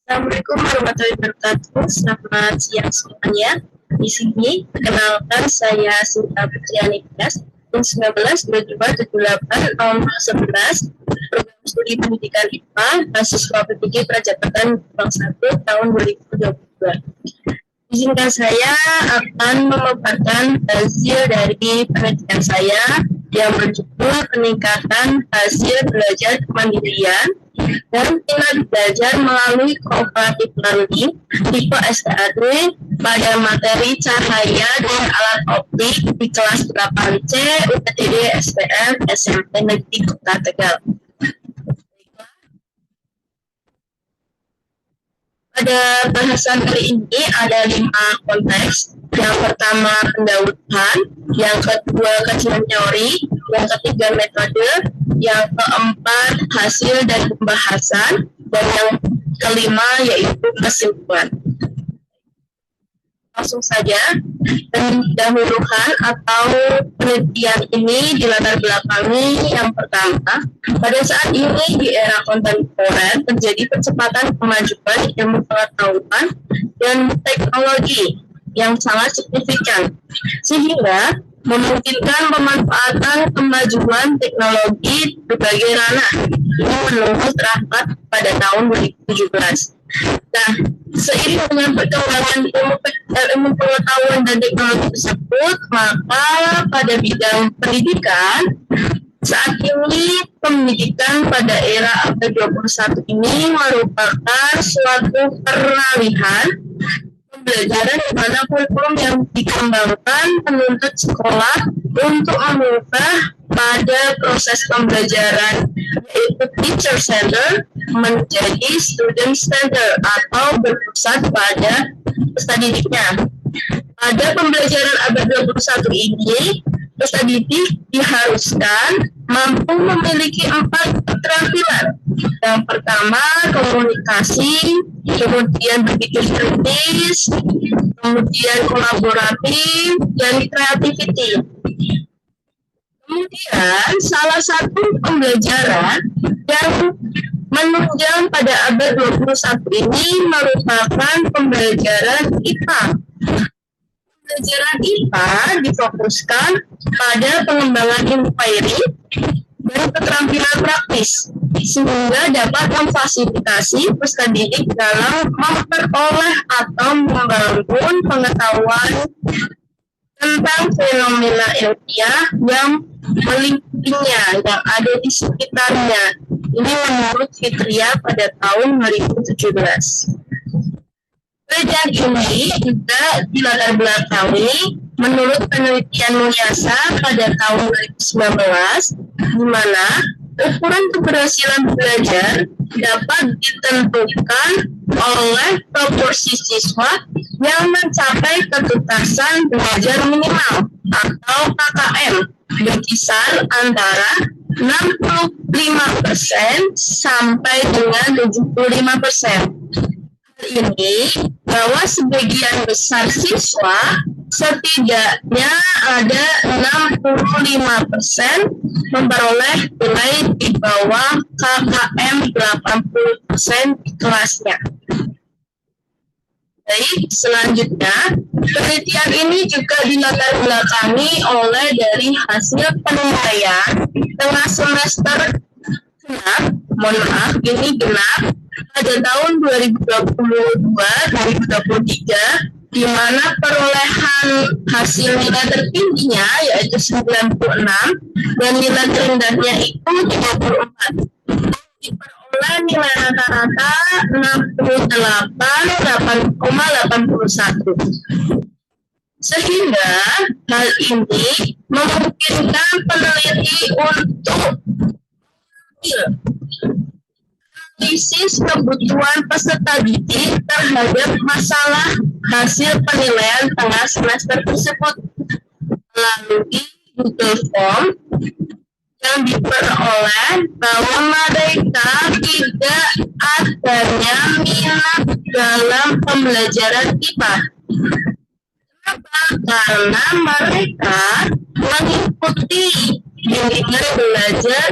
Assalamualaikum warahmatullahi wabarakatuh. Selamat siang semuanya. Di sini perkenalkan saya Sinta Putriani Tias, tahun 1922-78 nomor 11 program studi pendidikan IPA mahasiswa PPG Prajabatan Bang 1 tahun 2022. Izinkan saya akan memaparkan hasil dari penelitian saya yang berjudul peningkatan hasil belajar kemandirian dan minat belajar melalui kooperatif learning tipe STAD pada materi cahaya dan alat optik di kelas 8C UPTD SPM SMP Negeri Kota Tegal. Pada bahasan kali ini ada 5 konteks. Yang pertama pendahuluan, yang kedua kajian teori, yang ketiga metode, yang keempat hasil dan pembahasan, dan yang kelima yaitu kesimpulan. Langsung saja, pendahuluan atau penelitian ini dilatar belakangi yang pertama. Pada saat ini di era kontemporer terjadi percepatan kemajuan ilmu pengetahuan dan teknologi yang sangat signifikan, sehingga memungkinkan pemanfaatan kemajuan teknologi berbagai ranah yang menunggu terangkat pada tahun 2017. Nah, seiring dengan perkembangan ilmu pengetahuan dan teknologi tersebut, maka pada bidang pendidikan, saat ini pendidikan pada era abad 21 ini merupakan suatu peralihan pembelajaran di mana kurikulum yang dikembangkan menuntut sekolah untuk mengubah pada proses pembelajaran yaitu teacher center menjadi student center atau berpusat pada peserta didiknya. Pada pembelajaran abad 21 ini, peserta didik diharuskan mampu memiliki 4 keterampilan. Yang pertama, komunikasi, kemudian berpikir kritis, kemudian kolaboratif, dan creativity. Kemudian, salah satu pembelajaran yang menunjang pada abad 21 ini merupakan pembelajaran IPA. Pembelajaran IPA difokuskan pada pengembangan inquiry dan keterampilan praktis, sehingga dapat memfasilitasi peserta didik dalam memperoleh atau membangun pengetahuan tentang fenomena ilmiah yang melingkupinya, yang ada di sekitarnya. Ini menurut Fitria pada tahun 2017. Penelitian ini juga dilatar belakangi menurut penelitian Mulyasa pada tahun 2019, di mana ukuran keberhasilan belajar dapat ditentukan oleh proporsi siswa yang mencapai ketuntasan belajar minimal atau KKM berkisar antara 65% sampai dengan 75%. Ini bahwa sebagian besar siswa setidaknya ada 65% memperoleh nilai di bawah KKM 80% di kelasnya. Baik, selanjutnya penelitian ini juga dilatar belakangi oleh dari hasil penilaian tengah semester genap, pada tahun 2022-2023, di mana perolehan hasil nilai tertingginya yaitu 96 dan nilai terendahnya itu 34. Diperoleh nilai rata-rata 68,81. Sehingga hal ini memungkinkan peneliti untuk analisis kebutuhan peserta didik terhadap masalah hasil penilaian tengah semester tersebut melalui Google Form yang diperoleh bahwa mereka tidak adanya minat dalam pembelajaran IPA. Kenapa? Karena mereka mengikuti bimbingan belajar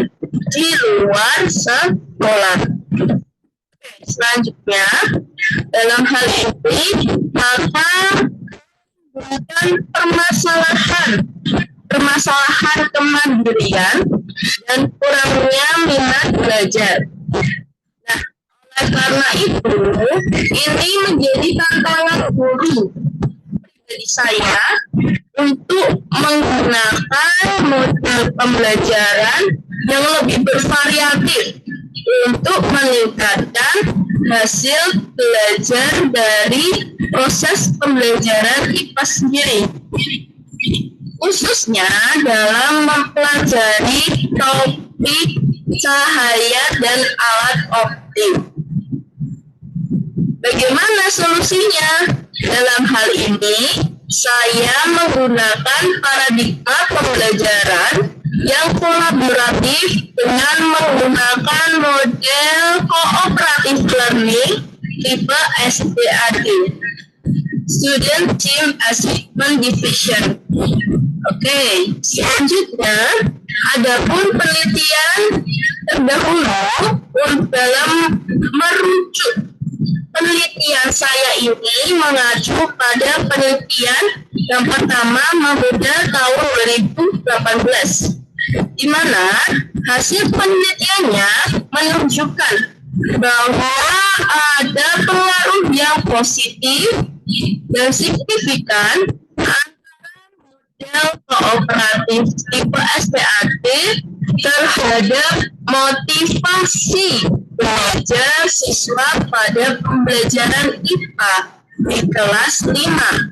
di luar sekolah. Selanjutnya, dalam hal ini, maka bukan permasalahan kemandirian dan kurangnya minat belajar. Nah, oleh karena itu, ini menjadi tantangan guru pribadi saya untuk menggunakan model pembelajaran yang lebih bervariatif untuk meningkatkan hasil belajar dari proses pembelajaran IPA sendiri, khususnya dalam mempelajari topik cahaya dan alat optik. Bagaimana solusinya? Dalam hal ini, saya menggunakan paradigma pembelajaran yang kolaboratif dengan menggunakan model cooperative learning tipe STAD, Student Team Achievement Division. Oke, selanjutnya, adapun penelitian terdahulu dalam merujuk penelitian saya ini mengacu pada penelitian yang pertama memudar tahun 2018, di mana hasil penelitiannya menunjukkan bahwa ada pengaruh yang positif dan signifikan antara model kooperatif tipe SPAD terhadap motivasi belajar siswa pada pembelajaran IPA di kelas 5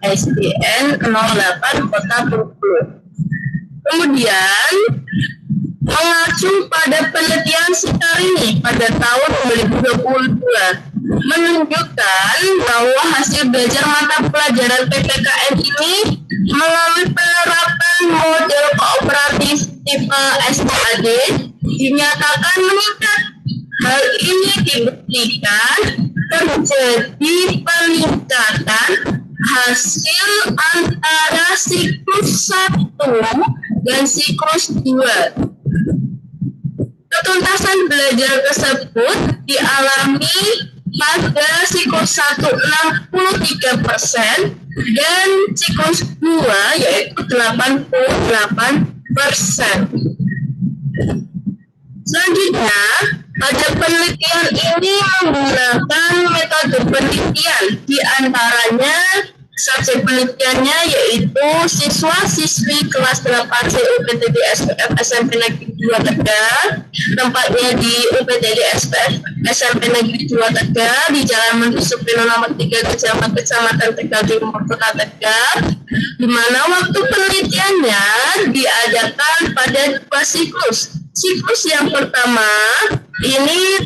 SDN 08 Kota Bengkulu. Kemudian, mengacu pada penelitian Sikarini pada tahun 2022 menunjukkan bahwa hasil belajar mata pelajaran PPKN ini melalui penerapan model kooperatif tipe SPAD dinyatakan meningkat. Hal ini dibuktikan terjadi peningkatan hasil antara siklus 1 dan siklus 2. Ketuntasan belajar tersebut dialami pada siklus 1 63% dan siklus 2 yaitu 88%. Selanjutnya, pada penelitian ini menggunakan metode penelitian, di antaranya subjek penelitiannya yaitu siswa-siswi kelas 8C UPTD SPF SMP Negeri 2 Tegal, tempatnya di UPTD SPF SMP Negeri 2 Tegal di Jalan Menteri Suprino nomor 3 Kecamatan Tegal Timur Kota Tegal, di mana waktu penelitiannya diadakan pada 2 siklus. Siklus yang pertama ini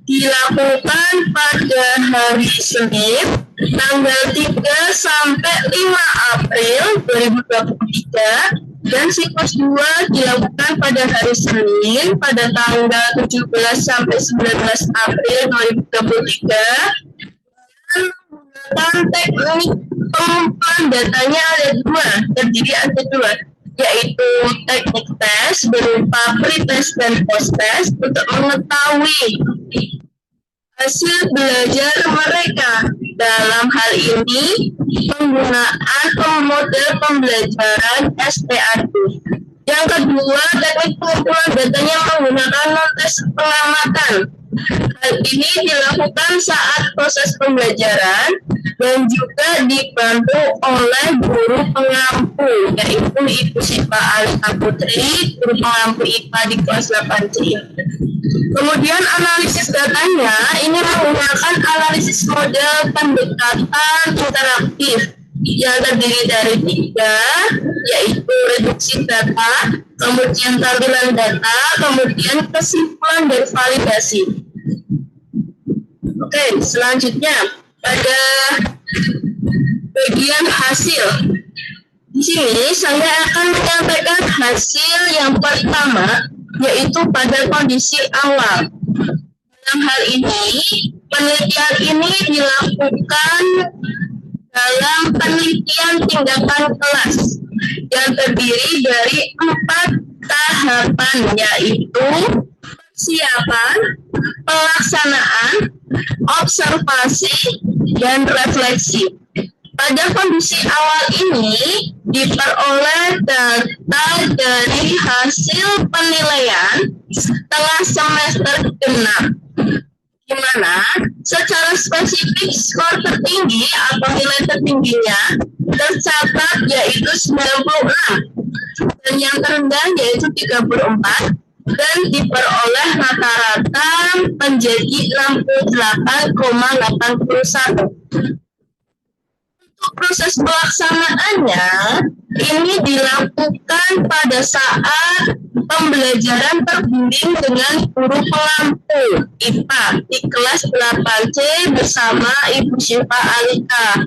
dilakukan pada hari Senin tanggal 3 sampai 5 April 2023 dan siklus 2 dilakukan pada hari Senin pada tanggal 17 sampai 19 April 2023 dan menggunakan teknik pengumpulan datanya ada 2, terdiri ada 2, yaitu teknik tes berupa pretest dan post-test untuk mengetahui hasil belajar mereka. Dalam hal ini, penggunaan model pembelajaran SPAD. Yang kedua, teknik pengumpulan datanya menggunakan non-tes pengamatan. Hal ini dilakukan saat proses pembelajaran dan juga dibantu oleh guru pengampu, yaitu Ibu Sipa Alika Putri, guru pengampu IPA di kelas 8C. Kemudian analisis datanya ini menggunakan analisis model pendekatan interaktif yang terdiri dari 3, yaitu reduksi data, kemudian tampilan data, kemudian kesimpulan dan validasi. Oke, selanjutnya pada bagian hasil. Di sini saya akan menyampaikan hasil yang pertama, yaitu pada kondisi awal. Dalam hal ini, penelitian ini dilakukan dalam penelitian tindakan kelas yang terdiri dari 4 tahapan, yaitu persiapan, pelaksanaan, observasi, dan refleksi. Pada kondisi awal ini diperoleh data dari hasil penilaian setengah semester genap, di mana secara spesifik skor tertinggi atau nilai tertingginya tercatat yaitu 96 dan yang terendah yaitu 34 dan diperoleh rata-rata menjadi 68,81. Untuk proses pelaksanaannya ini dilakukan pada saat pembelajaran terbimbing dengan guru pelampu IPA di kelas 8C bersama Ibu Syifa Alika.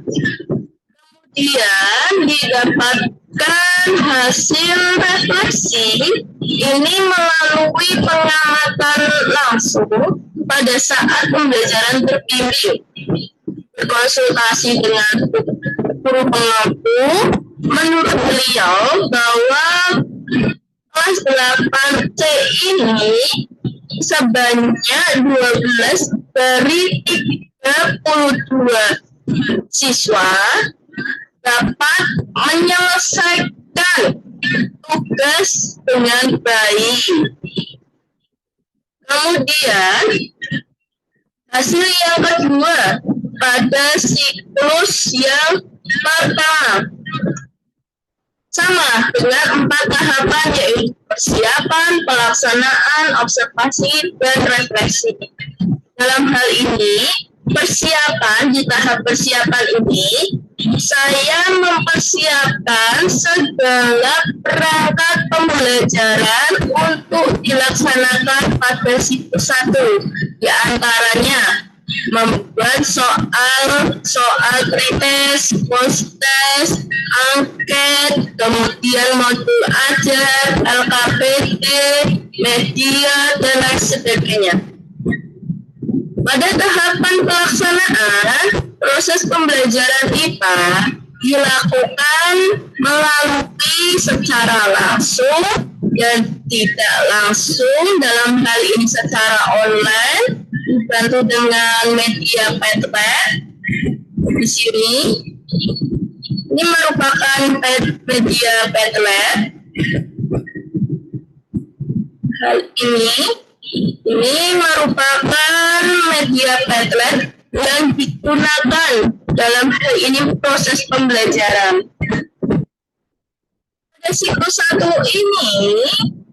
Kemudian didapatkan hasil refleksi ini melalui pengamatan langsung pada saat pembelajaran terbimbing. Berkonsultasi dengan guru pelampu, menurut beliau bahwa kelas 8C ini sebanyak 12 dari 32 siswa dapat menyelesaikan tugas dengan baik. Kemudian hasil yang kedua pada siklus yang pertama sama dengan 4 tahapan yaitu persiapan, pelaksanaan, observasi, dan refleksi. Dalam hal ini, persiapan di tahap persiapan ini saya mempersiapkan segala perangkat pembelajaran untuk dilaksanakan pada siklus 1, di antaranya membuat soal pretest, post-test, angket, kemudian modul ajar, LKPD, media, dan lain sebagainya. Pada tahapan pelaksanaan, proses pembelajaran IPA dilakukan melalui secara langsung dan tidak langsung, dalam hal ini secara online, dibantu dengan media Padlet. Di sini, ini merupakan media Padlet. Hal ini merupakan media Padlet yang digunakan dalam hal ini proses pembelajaran. Pada siklus 1 ini,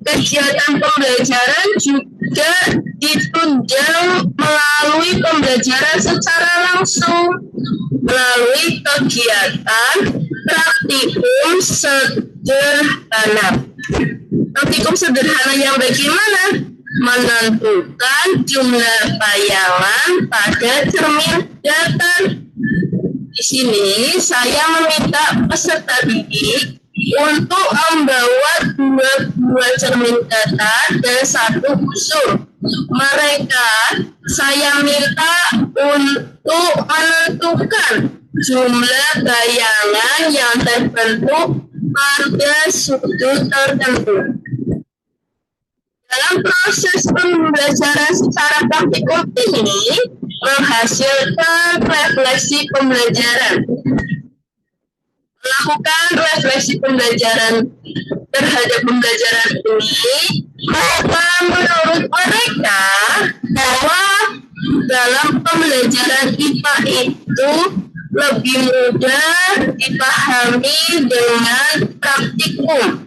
kegiatan pembelajaran juga ditunjang melalui pembelajaran secara langsung, melalui kegiatan praktikum sederhana. Praktikum sederhana yang bagaimana? Menentukan jumlah bayangan pada cermin datar. Di sini saya meminta peserta didik untuk membawa 2 buah cermin datar dan 1 busur. Mereka saya minta untuk menentukan jumlah bayangan yang terbentuk pada sudut tertentu. Dalam proses pembelajaran secara praktikum ini menghasilkan refleksi pembelajaran. Melakukan refleksi pembelajaran terhadap pembelajaran ini, maka menurut mereka bahwa dalam pembelajaran IPA itu lebih mudah dipahami dengan praktikum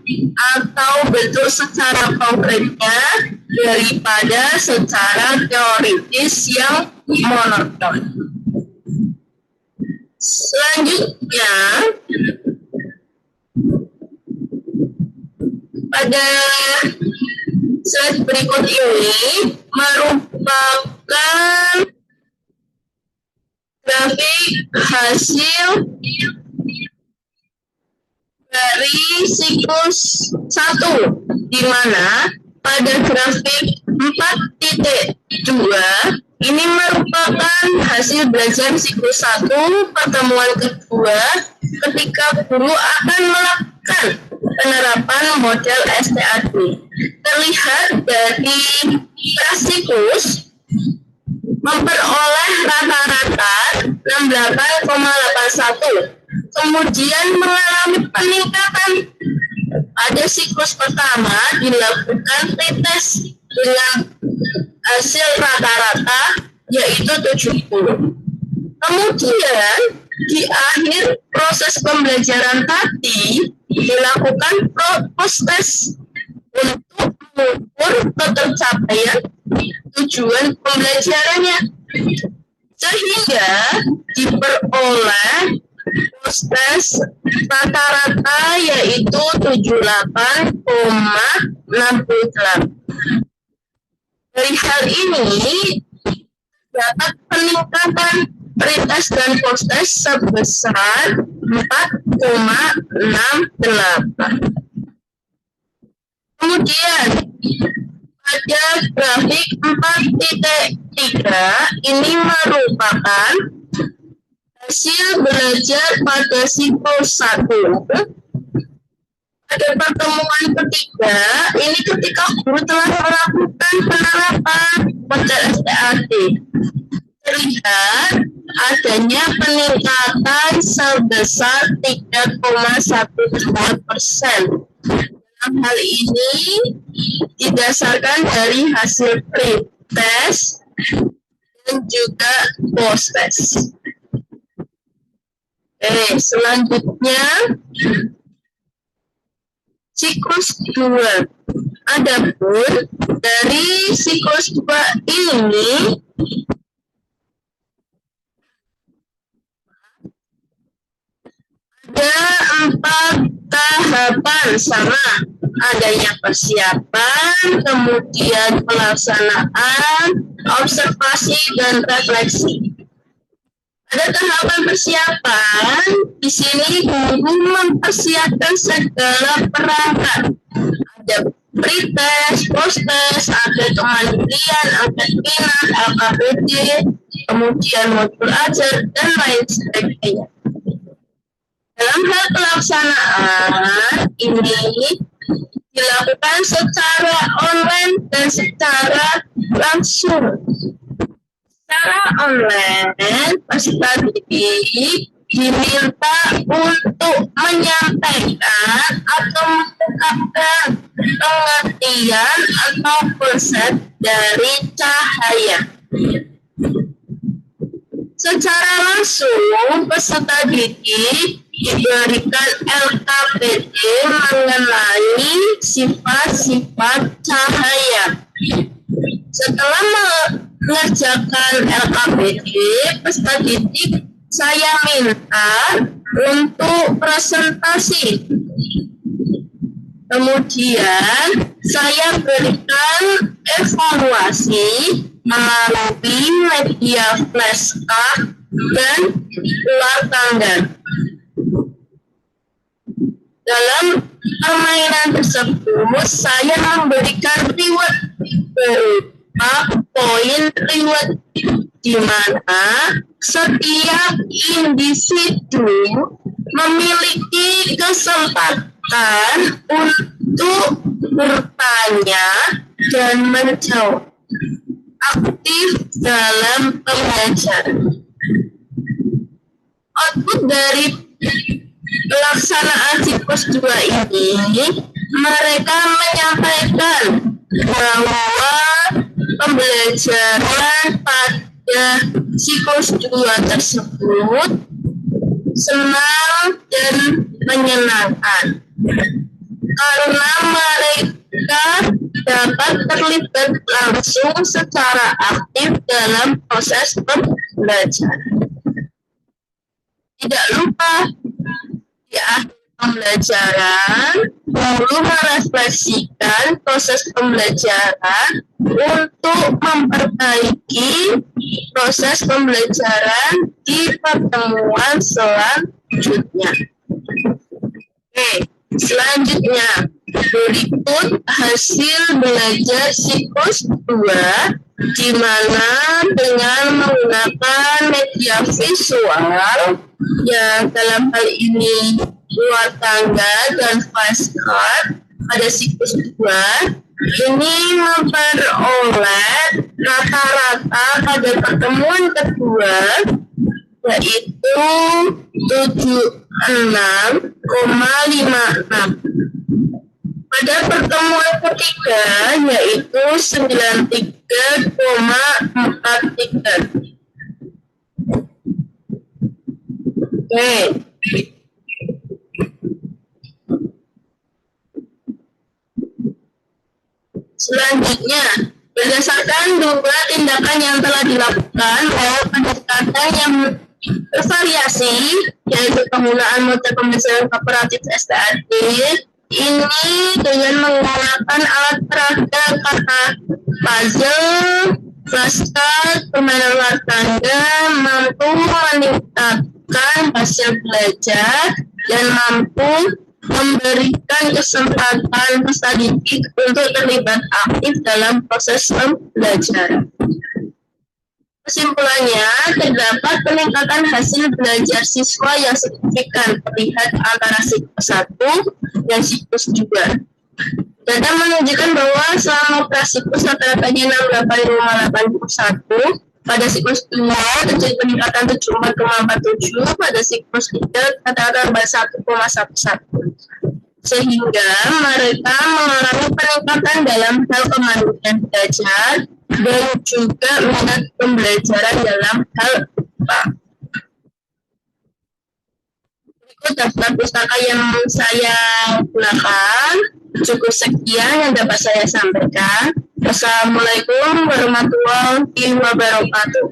atau bentuk secara konkretnya daripada secara teoritis yang monoton. Selanjutnya, pada slide berikut ini merupakan grafik hasil dari siklus 1, di mana pada grafik 4.2 ini merupakan hasil belajar siklus 1 pertemuan kedua ketika guru akan melakukan penerapan model STAD. Terlihat dari prasiklus memperoleh 68,81. Kemudian mengalami peningkatan. Pada siklus pertama dilakukan pretest dengan hasil rata-rata yaitu 70. Kemudian di akhir proses pembelajaran tadi dilakukan post-test untuk mengukur ketercapaian tujuan pembelajarannya, sehingga diperoleh post-test rata-rata yaitu 78,68. Dari hal ini dapat peningkatan pretest dan post-test sebesar 4,68. Kemudian pada grafik 4.3 ini merupakan hasil belajar pada siklus 1. Pada pertemuan ketiga, ini ketika guru telah melakukan penerapan model STAT, terlihat adanya peningkatan sebesar 3,12%. Dalam hal ini didasarkan dari hasil pretest dan juga post-test. Selanjutnya siklus 2. Adapun dari siklus 2 ini ada 4 tahapan sama, adanya persiapan, kemudian pelaksanaan, observasi, dan refleksi. Pada tahapan persiapan, di sini guru mempersiapkan segala perangkat. Ada pretest, post-test, ada kemandirian, angkat minat, LKPD, kemudian modul ajar, dan lain sebagainya. Dalam hal pelaksanaan ini dilakukan secara online dan secara langsung. Secara online, peserta didik diminta untuk menyampaikan atau mengungkapkan pengertian atau konsep dari cahaya. Secara langsung, peserta didik diberikan LKPD mengenai sifat-sifat cahaya. Setelah mengerjakan LKPD, peserta didik saya minta untuk presentasi. Kemudian saya berikan evaluasi melalui media flashcard dan luar tangga. Dalam permainan tersebut, saya memberikan reward berupa poin reward, di mana setiap individu memiliki kesempatan untuk bertanya dan menjawab aktif dalam pembelajaran. Output dari pelaksanaan siklus 2 ini, mereka menyampaikan bahwa pembelajaran pada siklus 2 tersebut senang dan menyenangkan karena mereka dapat terlibat langsung secara aktif dalam proses pembelajaran. Tidak lupa, di akhir pembelajaran, guru merefleksikan proses pembelajaran untuk memperbaiki proses pembelajaran di pertemuan selanjutnya. Selanjutnya, berikut hasil belajar siklus 2, di mana dengan menggunakan media visual yang dalam hal ini luar tangga dan flashcard pada siklus 2 ini memperoleh rata-rata pada pertemuan kedua yaitu 76,56. Pada pertemuan ketiga yaitu 93,43. Oke. Selanjutnya, berdasarkan dua tindakan yang telah dilakukan oleh pendekatan yang bervariasi, yaitu penggunaan metode pembelajaran kooperatif STAD, ini dengan menggunakan alat peraga kata puzzle, flashcard, permainan luar tangga, mampu meningkatkan hasil belajar dan mampu memberikan kesempatan peserta didik untuk terlibat aktif dalam proses pembelajaran. Kesimpulannya, terdapat peningkatan hasil belajar siswa yang signifikan terlihat antara siklus 1 dan siklus 2. Data menunjukkan bahwa selama prasiklus rata-ratanya 68,81, pada siklus 2 terjadi peningkatan 74,47, pada siklus 3 rata-rata 1,11. Sehingga mereka mengalami peningkatan dalam hal kemandirian belajar dan juga minat pembelajaran dalam hal IPA. Berikut daftar pustaka yang saya gunakan. Cukup sekian yang dapat saya sampaikan. Wassalamualaikum warahmatullahi wabarakatuh.